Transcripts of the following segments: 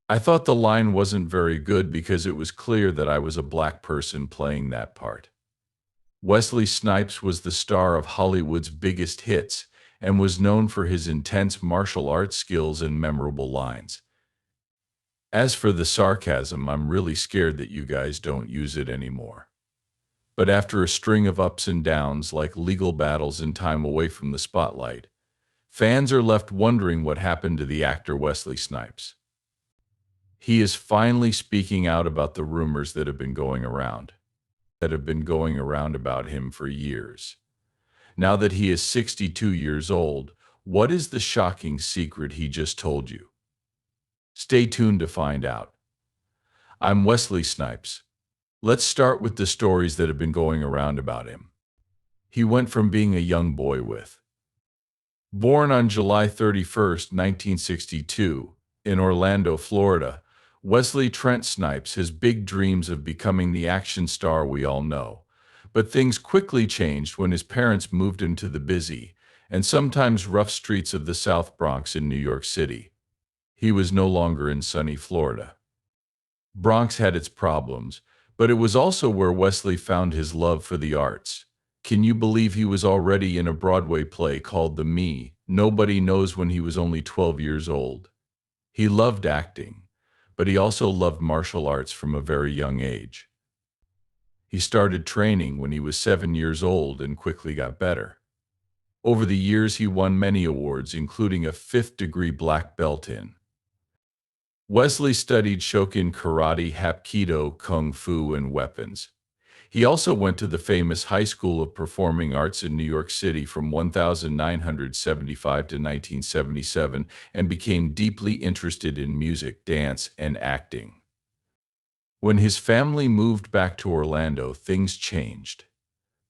I thought the line wasn't very good because it was clear that I was a black person playing that part. Wesley Snipes was the star of Hollywood's biggest hits and was known for his intense martial arts skills and memorable lines. As for the sarcasm, I'm really scared that you guys don't use it anymore. But after a string of ups and downs like legal battles and time away from the spotlight, fans are left wondering what happened to the actor Wesley Snipes. He is finally speaking out about the rumors that have been going around about him for years. Now that he is 62 years old, what is the shocking secret he just told you? Stay tuned to find out. I'm Wesley Snipes. Let's start with the stories that have been going around about him. He went from being a young boy with. Born on July 31st, 1962, in Orlando, Florida, Wesley Trent Snipes has big dreams of becoming the action star we all know. But things quickly changed when his parents moved him to the busy and sometimes rough streets of the South Bronx in New York City. He was no longer in sunny Florida. Bronx had its problems, but it was also where Wesley found his love for the arts. Can you believe he was already in a Broadway play called The Me? Nobody knows when he was only 12 years old. He loved acting, but he also loved martial arts from a very young age. He started training when he was 7 years old and quickly got better. Over the years, he won many awards, including a fifth-degree black belt in. Wesley studied Shokin karate, hapkido, kung fu, and weapons. He also went to the famous High School of Performing Arts in New York City from 1975 to 1977 and became deeply interested in music, dance, and acting. When his family moved back to Orlando, things changed.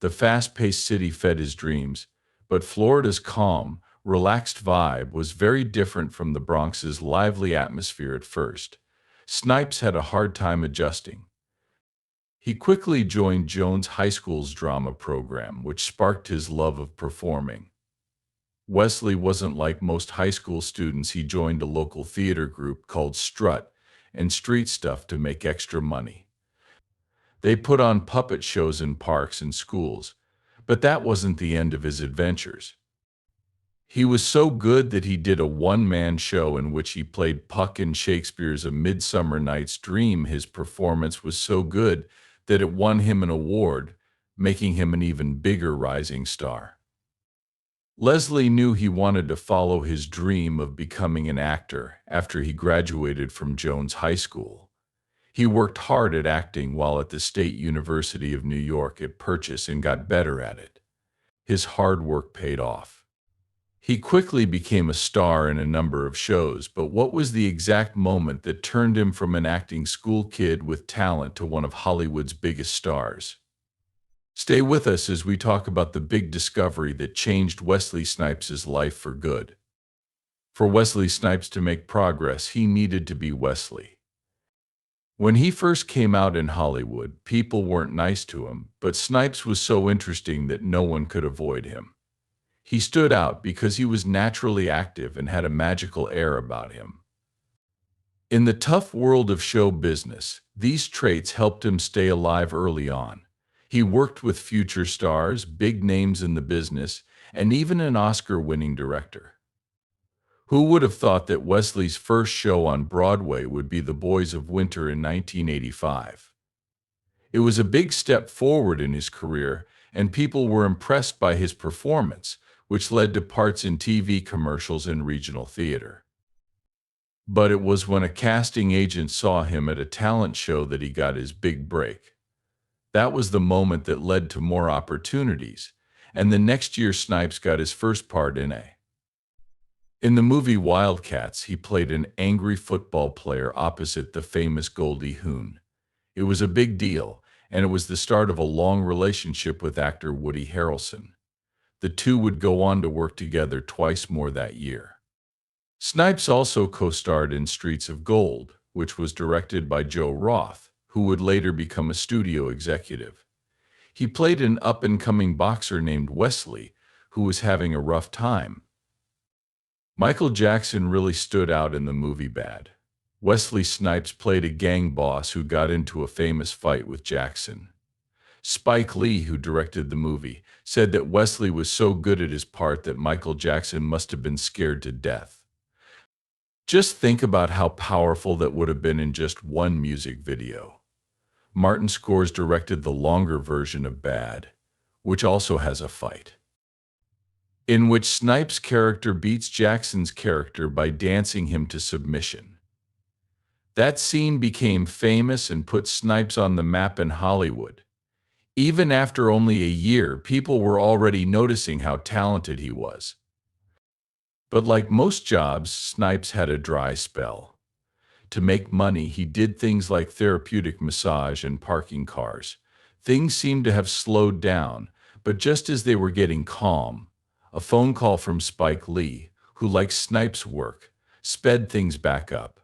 The fast-paced city fed his dreams, but Florida's calm, relaxed vibe was very different from the Bronx's lively atmosphere at first. Snipes had a hard time adjusting. He quickly joined Jones High School's drama program, which sparked his love of performing. Wesley wasn't like most high school students. He joined a local theater group called Strut and Street Stuff to make extra money. They put on puppet shows in parks and schools, but that wasn't the end of his adventures. He was so good that he did a one-man show in which he played Puck in Shakespeare's A Midsummer Night's Dream. His performance was so good that it won him an award, making him an even bigger rising star. Wesley knew he wanted to follow his dream of becoming an actor after he graduated from Jones High School. He worked hard at acting while at the State University of New York at Purchase and got better at it. His hard work paid off. He quickly became a star in a number of shows, but what was the exact moment that turned him from an acting school kid with talent to one of Hollywood's biggest stars? Stay with us as we talk about the big discovery that changed Wesley Snipes' life for good. For Wesley Snipes to make progress, he needed to be Wesley. When he first came out in Hollywood, people weren't nice to him, but Snipes was so interesting that no one could avoid him. He stood out because he was naturally active and had a magical air about him. In the tough world of show business, these traits helped him stay alive early on. He worked with future stars, big names in the business, and even an Oscar-winning director. Who would have thought that Wesley's first show on Broadway would be The Boys of Winter in 1985? It was a big step forward in his career, and people were impressed by his performance, which led to parts in TV commercials and regional theater. But it was when a casting agent saw him at a talent show that he got his big break. That was the moment that led to more opportunities, and the next year Snipes got his first part in the movie Wildcats. He played an angry football player opposite the famous Goldie Hawn. It was a big deal, and it was the start of a long relationship with actor Woody Harrelson. The two would go on to work together twice more that year. Snipes also co-starred in Streets of Gold, which was directed by Joe Roth, who would later become a studio executive. He played an up-and-coming boxer named Wesley, who was having a rough time. Michael Jackson really stood out in the movie Bad. Wesley Snipes played a gang boss who got into a famous fight with Jackson. Spike Lee, who directed the movie, said that Wesley was so good at his part that Michael Jackson must have been scared to death. Just think about how powerful that would have been in just one music video. Martin Scorsese directed the longer version of Bad, which also has a fight, in which Snipes' character beats Jackson's character by dancing him to submission. That scene became famous and put Snipes on the map in Hollywood. Even after only a year, people were already noticing how talented he was. But like most jobs, Snipes had a dry spell. To make money, he did things like therapeutic massage and parking cars. Things seemed to have slowed down, but just as they were getting calm, a phone call from Spike Lee, who liked Snipes' work, sped things back up.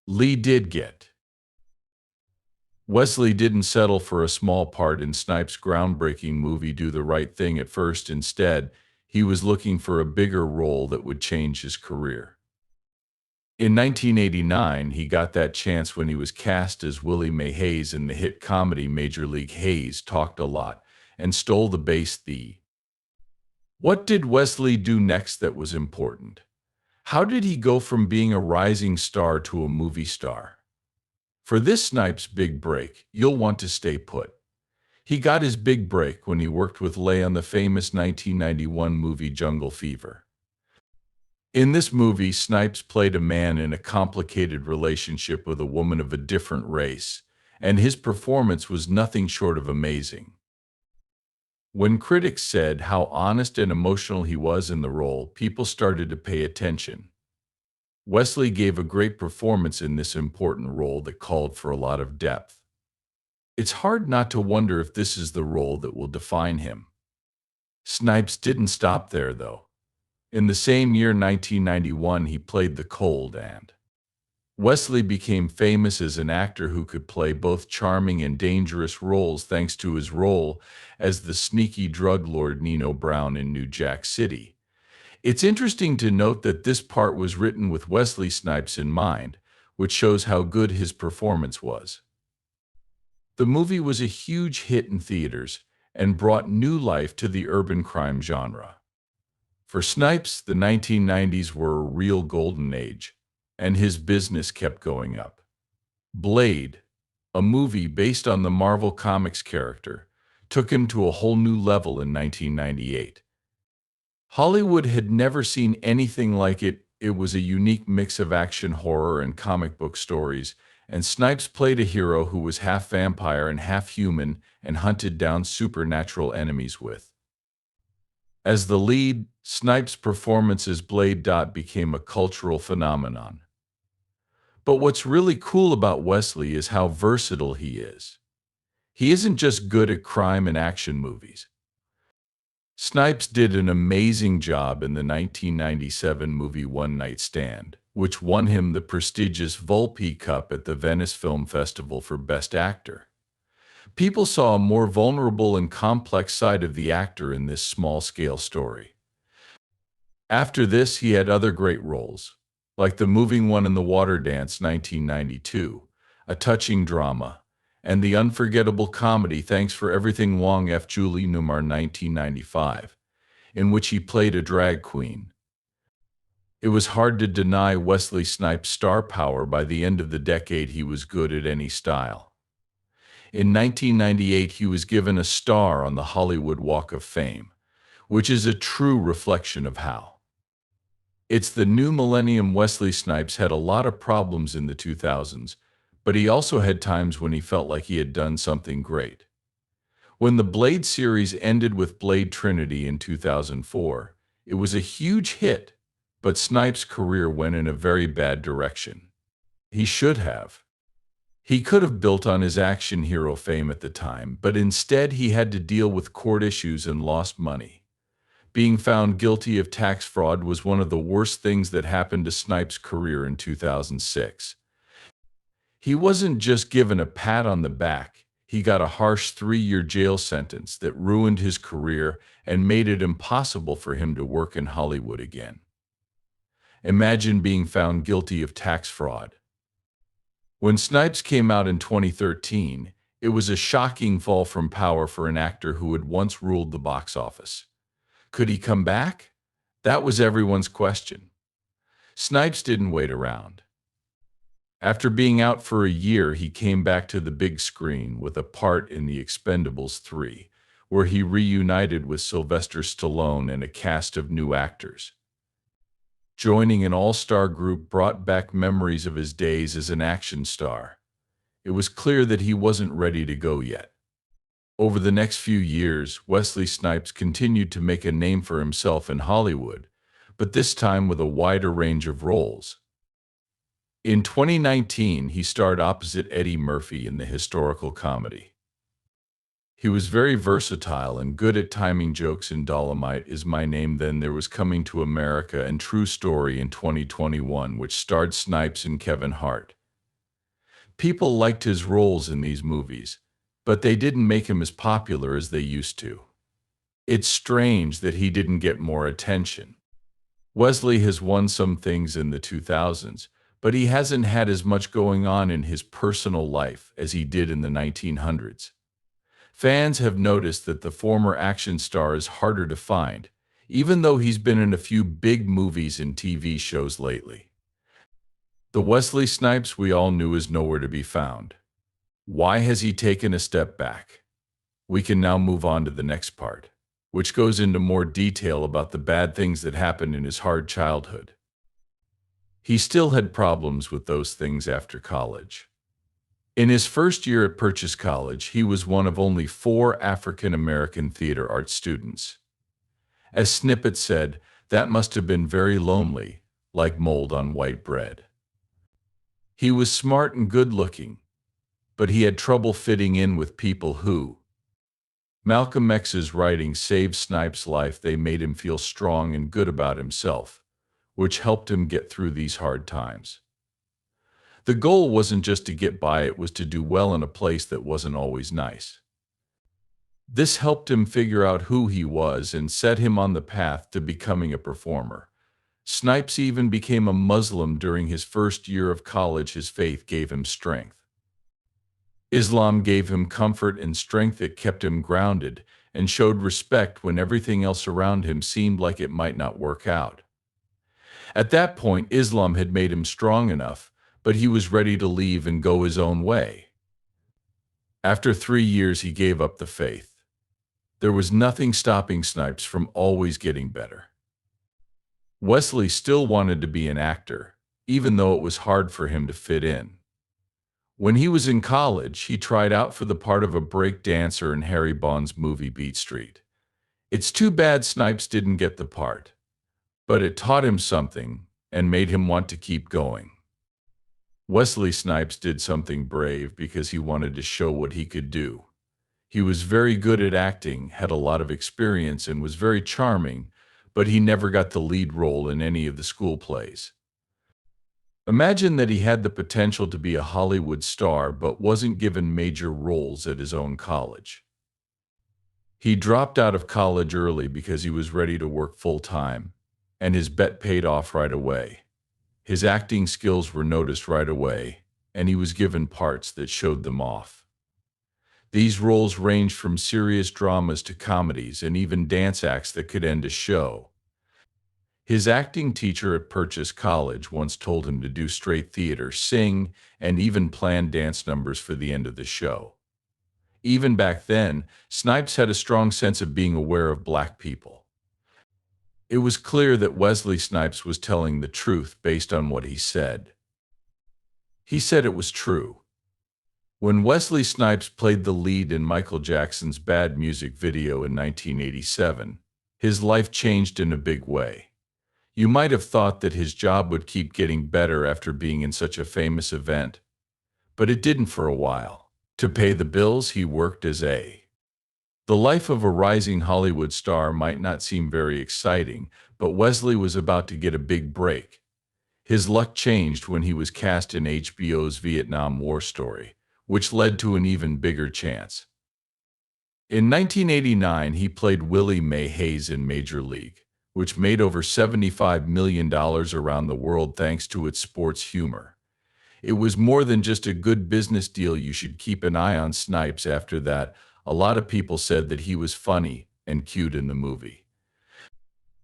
Lee did get. Wesley didn't settle for a small part in Snipes' groundbreaking movie Do the Right Thing at first. Instead, he was looking for a bigger role that would change his career. In 1989, he got that chance when he was cast as Willie Mays in the hit comedy Major League Hayes Talked a Lot and Stole the Base. What did Wesley do next that was important? How did he go from being a rising star to a movie star? For this Snipes' big break, you'll want to stay put. He got his big break when he worked with Leigh on the famous 1991 movie Jungle Fever. In this movie, Snipes played a man in a complicated relationship with a woman of a different race, and his performance was nothing short of amazing. When critics said how honest and emotional he was in the role, people started to pay attention. Wesley gave a great performance in this important role that called for a lot of depth. It's hard not to wonder if this is the role that will define him. Snipes didn't stop there, though. In the same year, 1991, he played the Cold, and Wesley became famous as an actor who could play both charming and dangerous roles thanks to his role as the sneaky drug lord Nino Brown in New Jack City. It's interesting to note that this part was written with Wesley Snipes in mind, which shows how good his performance was. The movie was a huge hit in theaters and brought new life to the urban crime genre. For Snipes, the 1990s were a real golden age, and his business kept going up. Blade, a movie based on the Marvel Comics character, took him to a whole new level in 1998. Hollywood had never seen anything like it. It was a unique mix of action, horror, and comic book stories, and Snipes played a hero who was half vampire and half human and hunted down supernatural enemies with. As the lead, Snipes' performance as Blade became a cultural phenomenon. But what's really cool about Wesley is how versatile he is. He isn't just good at crime and action movies. Snipes did an amazing job in the 1997 movie One Night Stand, which won him the prestigious Volpe Cup at the Venice Film Festival for Best Actor. People saw a more vulnerable and complex side of the actor in this small-scale story. After this, he had other great roles, like The Moving One in the Water Dance 1992, a touching drama, and the unforgettable comedy Thanks for Everything Wong F. Julie Newmar 1995, in which he played a drag queen. It was hard to deny Wesley Snipes' star power. By the end of the decade, he was good at any style. In 1998, he was given a star on the Hollywood Walk of Fame, which is a true reflection of how. It's the new millennium. Wesley Snipes had a lot of problems in the 2000s, but he also had times when he felt like he had done something great. When the Blade series ended with Blade Trinity in 2004, it was a huge hit, but Snipes' career went in a very bad direction. He should have. He could have built on his action hero fame at the time, but instead he had to deal with court issues and lost money. Being found guilty of tax fraud was one of the worst things that happened to Snipes' career in 2006. He wasn't just given a pat on the back, he got a harsh 3-year jail sentence that ruined his career and made it impossible for him to work in Hollywood again. Imagine being found guilty of tax fraud. When Snipes came out in 2013, it was a shocking fall from power for an actor who had once ruled the box office. Could he come back? That was everyone's question. Snipes didn't wait around. After being out for a year, he came back to the big screen with a part in The Expendables 3, where he reunited with Sylvester Stallone and a cast of new actors. Joining an all-star group brought back memories of his days as an action star. It was clear that he wasn't ready to go yet. Over the next few years, Wesley Snipes continued to make a name for himself in Hollywood, but this time with a wider range of roles. In 2019, he starred opposite Eddie Murphy in the historical comedy. He was very versatile and good at timing jokes in Dolomite Is My Name. Then there was Coming to America and True Story in 2021, which starred Snipes and Kevin Hart. People liked his roles in these movies, but they didn't make him as popular as they used to. It's strange that he didn't get more attention. Wesley has won some things in the 2000s, but he hasn't had as much going on in his personal life as he did in the 1900s. Fans have noticed that the former action star is harder to find, even though he's been in a few big movies and TV shows lately. The Wesley Snipes we all knew is nowhere to be found. Why has he taken a step back? We can now move on to the next part, which goes into more detail about the bad things that happened in his hard childhood. He still had problems with those things after college. In his first year at Purchase College, he was one of only 4 African-American theater arts students. As Snippet said, that must have been very lonely, like mold on white bread. He was smart and good-looking, but he had trouble fitting in with people who. Malcolm X's writing saved Snipes' life. They made him feel strong and good about himself, which helped him get through these hard times. The goal wasn't just to get by, it was to do well in a place that wasn't always nice. This helped him figure out who he was and set him on the path to becoming a performer. Snipes even became a Muslim during his first year of college. His faith gave him strength. Islam gave him comfort and strength that kept him grounded and showed respect when everything else around him seemed like it might not work out. At that point, Islam had made him strong enough, but he was ready to leave and go his own way. After 3 years, he gave up the faith. There was nothing stopping Snipes from always getting better. Wesley still wanted to be an actor, even though it was hard for him to fit in. When he was in college, he tried out for the part of a break dancer in Harry Bond's movie Beat Street. It's too bad Snipes didn't get the part, but it taught him something and made him want to keep going. Wesley Snipes did something brave because he wanted to show what he could do. He was very good at acting, had a lot of experience, and was very charming, but he never got the lead role in any of the school plays. Imagine that he had the potential to be a Hollywood star but wasn't given major roles at his own college. He dropped out of college early because he was ready to work full-time, and his bet paid off right away. His acting skills were noticed right away, and he was given parts that showed them off. These roles ranged from serious dramas to comedies and even dance acts that could end a show. His acting teacher at Purchase College once told him to do straight theater, sing, and even plan dance numbers for the end of the show. Even back then, Snipes had a strong sense of being aware of black people. It was clear that Wesley Snipes was telling the truth based on what he said. He said it was true. When Wesley Snipes played the lead in Michael Jackson's Bad Music video in 1987, his life changed in a big way. You might have thought that his job would keep getting better after being in such a famous event, but it didn't for a while. To pay the bills, he worked as a. The life of a rising Hollywood star might not seem very exciting, but Wesley was about to get a big break. His luck changed when he was cast in HBO's Vietnam War story, which led to an even bigger chance. In 1989, he played Willie May Hayes in Major League, which made over $75 million around the world thanks to its sports humor. It was more than just a good business deal. You should keep an eye on Snipes after that. A lot of people said that he was funny and cute in the movie.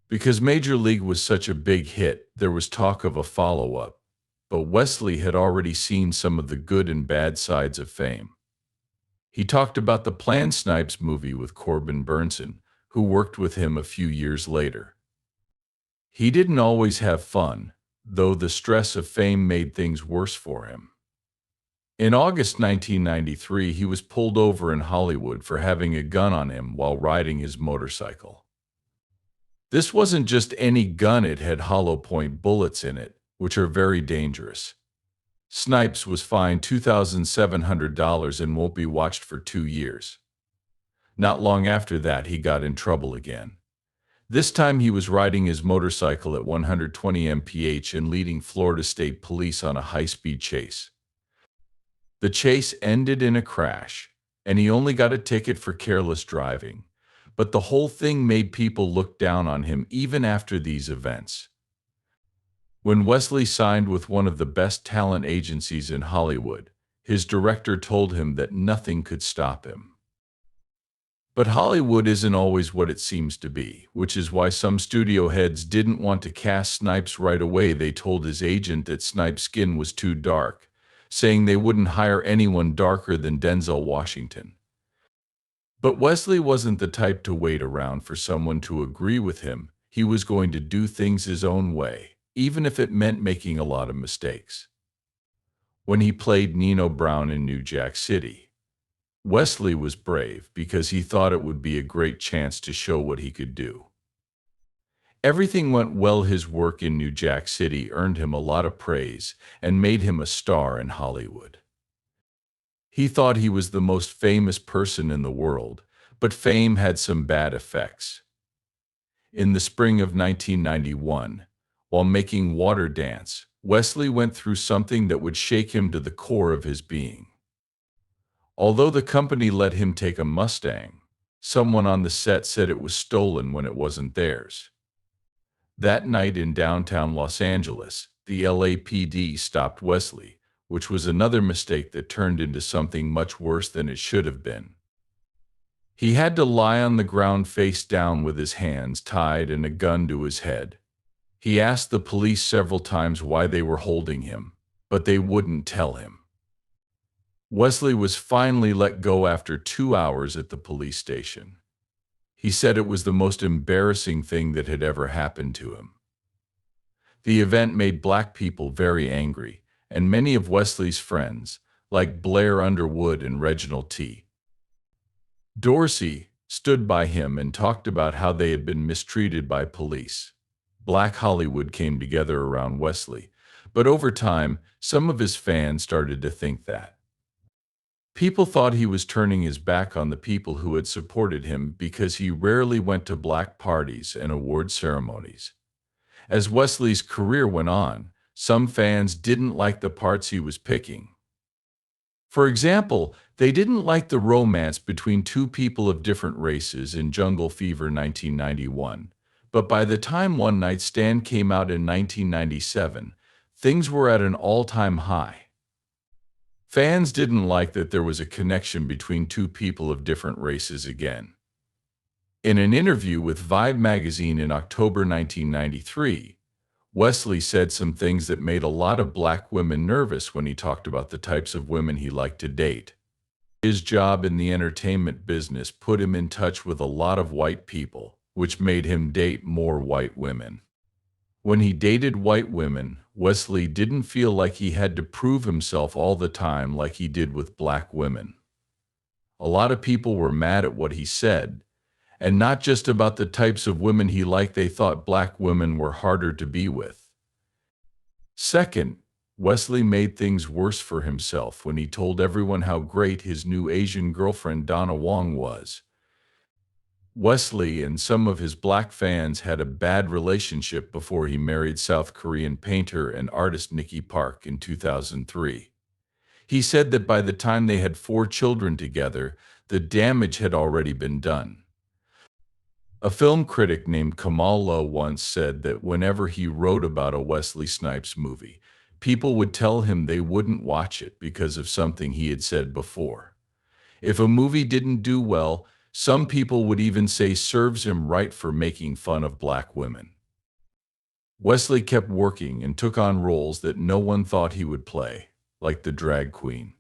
Because Major League was such a big hit, there was talk of a follow-up. But Wesley had already seen some of the good and bad sides of fame. He talked about the planned Snipes movie with Corbin Burnson, who worked with him a few years later. He didn't always have fun, though the stress of fame made things worse for him. In August 1993, he was pulled over in Hollywood for having a gun on him while riding his motorcycle. This wasn't just any gun, it had hollow point bullets in it, which are very dangerous. Snipes was fined $2,700 and won't be watched for 2 years. Not long after that, he got in trouble again. This time he was riding his motorcycle at 120 mph and leading Florida State Police on a high-speed chase. The chase ended in a crash, and he only got a ticket for careless driving. But the whole thing made people look down on him even after these events. When Wesley signed with one of the best talent agencies in Hollywood, his director told him that nothing could stop him. But Hollywood isn't always what it seems to be, which is why some studio heads didn't want to cast Snipes right away. They told his agent that Snipes' skin was too dark, saying they wouldn't hire anyone darker than Denzel Washington. But Wesley wasn't the type to wait around for someone to agree with him. He was going to do things his own way, even if it meant making a lot of mistakes. When he played Nino Brown in New Jack City, Wesley was brave because he thought it would be a great chance to show what he could do. Everything went well. His work in New Jack City earned him a lot of praise and made him a star in Hollywood. He thought he was the most famous person in the world, but fame had some bad effects. In the spring of 1991, while making Water Dance, Wesley went through something that would shake him to the core of his being. Although the company let him take a Mustang, someone on the set said it was stolen when it wasn't theirs. That night in downtown Los Angeles, the LAPD stopped Wesley, which was another mistake that turned into something much worse than it should have been. He had to lie on the ground face down with his hands tied and a gun to his head. He asked the police several times why they were holding him, but they wouldn't tell him. Wesley was finally let go after 2 hours at the police station. He said it was the most embarrassing thing that had ever happened to him. The event made black people very angry, and many of Wesley's friends, like Blair Underwood and Reginald T. Dorsey, stood by him and talked about how they had been mistreated by police. Black Hollywood came together around Wesley, but over time, some of his fans started to think that people thought he was turning his back on the people who had supported him because he rarely went to black parties and award ceremonies. As Wesley's career went on, some fans didn't like the parts he was picking. For example, they didn't like the romance between two people of different races in Jungle Fever 1991, but by the time One Night Stand came out in 1997, things were at an all-time high. Fans didn't like that there was a connection between two people of different races again. In an interview with Vibe magazine in October 1993, Wesley said some things that made a lot of black women nervous when he talked about the types of women he liked to date. His job in the entertainment business put him in touch with a lot of white people, which made him date more white women. When he dated white women, Wesley didn't feel like he had to prove himself all the time like he did with black women. A lot of people were mad at what he said, and not just about the types of women he liked. They thought black women were harder to be with. Second, Wesley made things worse for himself when he told everyone how great his new Asian girlfriend Donna Wong was. Wesley and some of his black fans had a bad relationship before he married South Korean painter and artist Nikki Park in 2003. He said that by the time they had 4 children together, the damage had already been done. A film critic named Kamal Lowe once said that whenever he wrote about a Wesley Snipes movie, People would tell him they wouldn't watch it because of something he had said before. If a movie didn't do well, some people would even say serves him right for making fun of black women. Wesley kept working and took on roles that no one thought he would play, like the drag queen.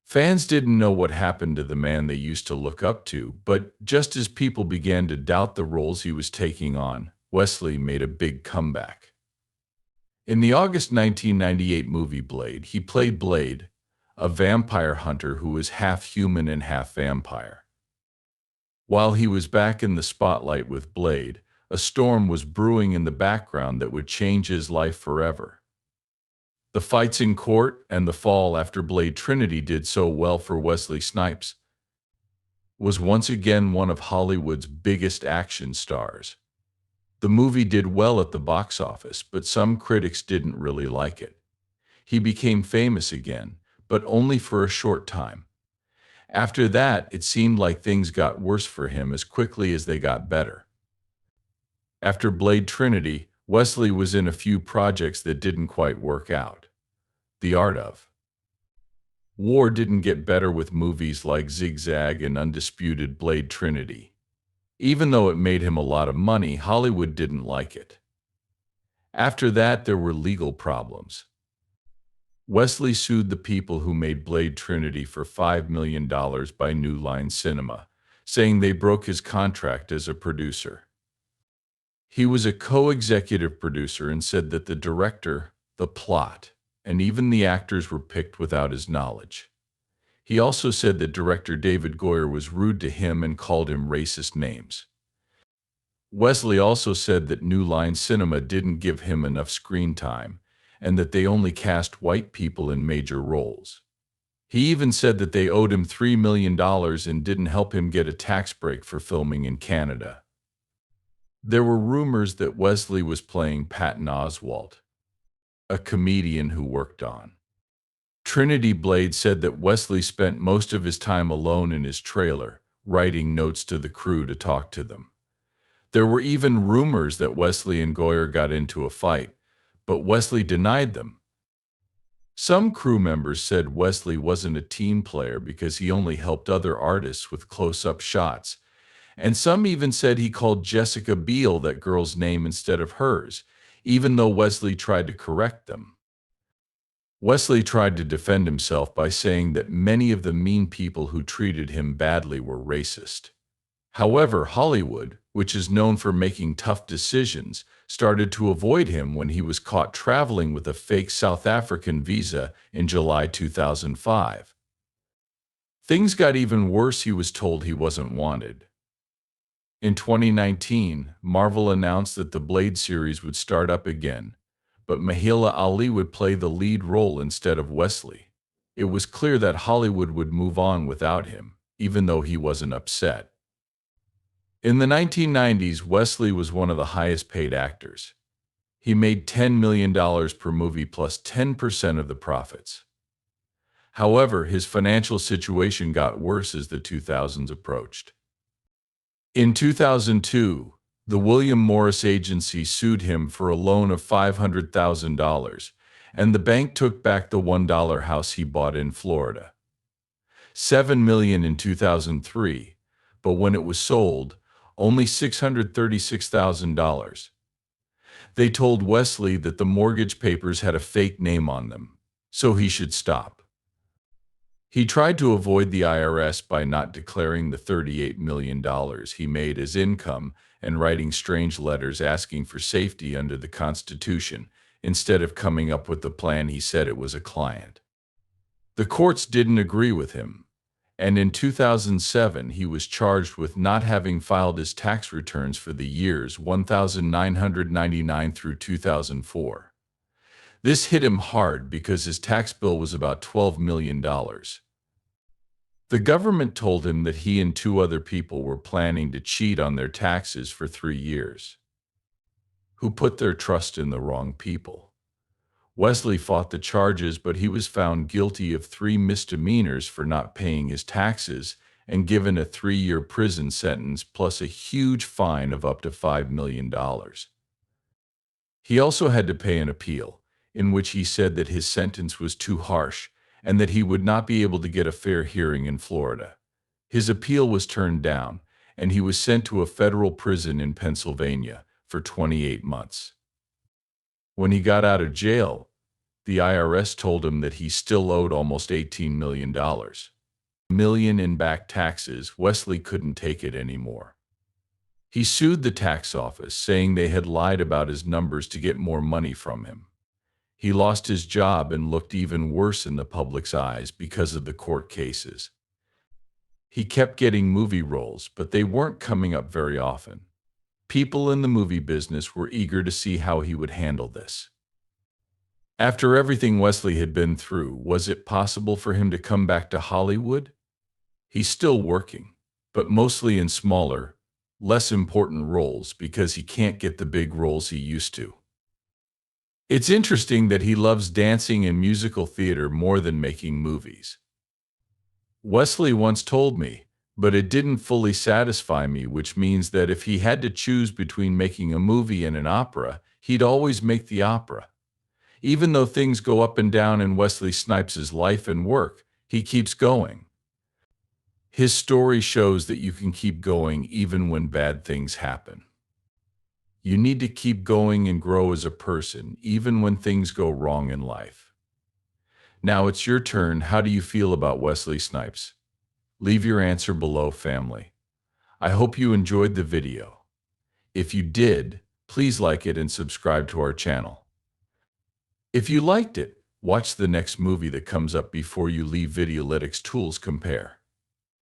Fans didn't know what happened to the man they used to look up to, but just as people began to doubt the roles he was taking on, Wesley made a big comeback. In the August 1998 movie Blade, he played Blade, a vampire hunter who was half human and half vampire. While he was back in the spotlight with Blade, a storm was brewing in the background that would change his life forever. The fights in court and the fall after Blade Trinity did so well for Wesley Snipes was once again one of Hollywood's biggest action stars. The movie did well at the box office, but some critics didn't really like it. He became famous again, but only for a short time. After that, it seemed like things got worse for him as quickly as they got better. After Blade Trinity, Wesley was in a few projects that didn't quite work out. The Art of War didn't get better with movies like Zigzag and Undisputed Blade Trinity. Even though it made him a lot of money, Hollywood didn't like it. After that, there were legal problems. Wesley sued the people who made Blade Trinity for $5 million by New Line Cinema, saying they broke his contract as a producer. He was a co-executive producer and said that the director, the plot, and even the actors were picked without his knowledge. He also said that director David Goyer was rude to him and called him racist names. Wesley also said that New Line Cinema didn't give him enough screen time, and that they only cast white people in major roles. He even said that they owed him $3 million and didn't help him get a tax break for filming in Canada. There were rumors that Wesley was playing Patton Oswalt, a comedian who worked on Trinity. Blade said that Wesley spent most of his time alone in his trailer, writing notes to the crew to talk to them. There were even rumors that Wesley and Goyer got into a fight, but Wesley denied them. Some crew members said Wesley wasn't a team player because he only helped other artists with close-up shots, and some even said he called Jessica Biel that girl's name instead of hers, even though Wesley tried to correct them. Wesley tried to defend himself by saying that many of the mean people who treated him badly were racist. However, Hollywood, which is known for making tough decisions, started to avoid him when he was caught traveling with a fake South African visa in July 2005. Things got even worse. He was told he wasn't wanted. In 2019, Marvel announced that the Blade series would start up again, but Mahershala Ali would play the lead role instead of Wesley. It was clear that Hollywood would move on without him, even though he wasn't upset. In the 1990s, Wesley was one of the highest-paid actors. He made $10 million per movie plus 10% of the profits. However, his financial situation got worse as the 2000s approached. In 2002, the William Morris Agency sued him for a loan of $500,000, and the bank took back the $1 house he bought in Florida. $7 million in 2003, but when it was sold, only $636,000. They told Wesley that the mortgage papers had a fake name on them, so he should stop. He tried to avoid the IRS by not declaring the $38 million he made as income and writing strange letters asking for safety under the Constitution, instead of coming up with the plan he said it was a client. The courts didn't agree with him, and in 2007 he was charged with not having filed his tax returns for the years 1999 through 2004. This hit him hard because his tax bill was about $12 million. The government told him that he and two other people were planning to cheat on their taxes for 3 years, who put their trust in the wrong people. Wesley fought the charges, but he was found guilty of 3 misdemeanors for not paying his taxes and given a 3-year prison sentence plus a huge fine of up to $5 million. He also had to pay an appeal. in which he said that his sentence was too harsh and that he would not be able to get a fair hearing in Florida. His appeal was turned down, and he was sent to a federal prison in Pennsylvania for 28 months. When he got out of jail, the IRS told him that he still owed almost $18 million. In back taxes. Wesley couldn't take it anymore. He sued the tax office, saying they had lied about his numbers to get more money from him. He lost his job and looked even worse in the public's eyes because of the court cases. He kept getting movie roles, but they weren't coming up very often. People in the movie business were eager to see how he would handle this. After everything Wesley had been through, was it possible for him to come back to Hollywood? He's still working, but mostly in smaller, less important roles because he can't get the big roles he used to. It's interesting that he loves dancing and musical theater more than making movies. Wesley once told me, but it didn't fully satisfy me, which means that if he had to choose between making a movie and an opera, he'd always make the opera. Even though things go up and down in Wesley Snipes' life and work, he keeps going. His story shows that you can keep going even when bad things happen. You need to keep going and grow as a person, even when things go wrong in life. Now it's your turn. How do you feel about Wesley Snipes? Leave your answer below, family. I hope you enjoyed the video. If you did, please like it and subscribe to our channel. If you liked it, watch the next movie that comes up before you leave Videolytics Tools Compare.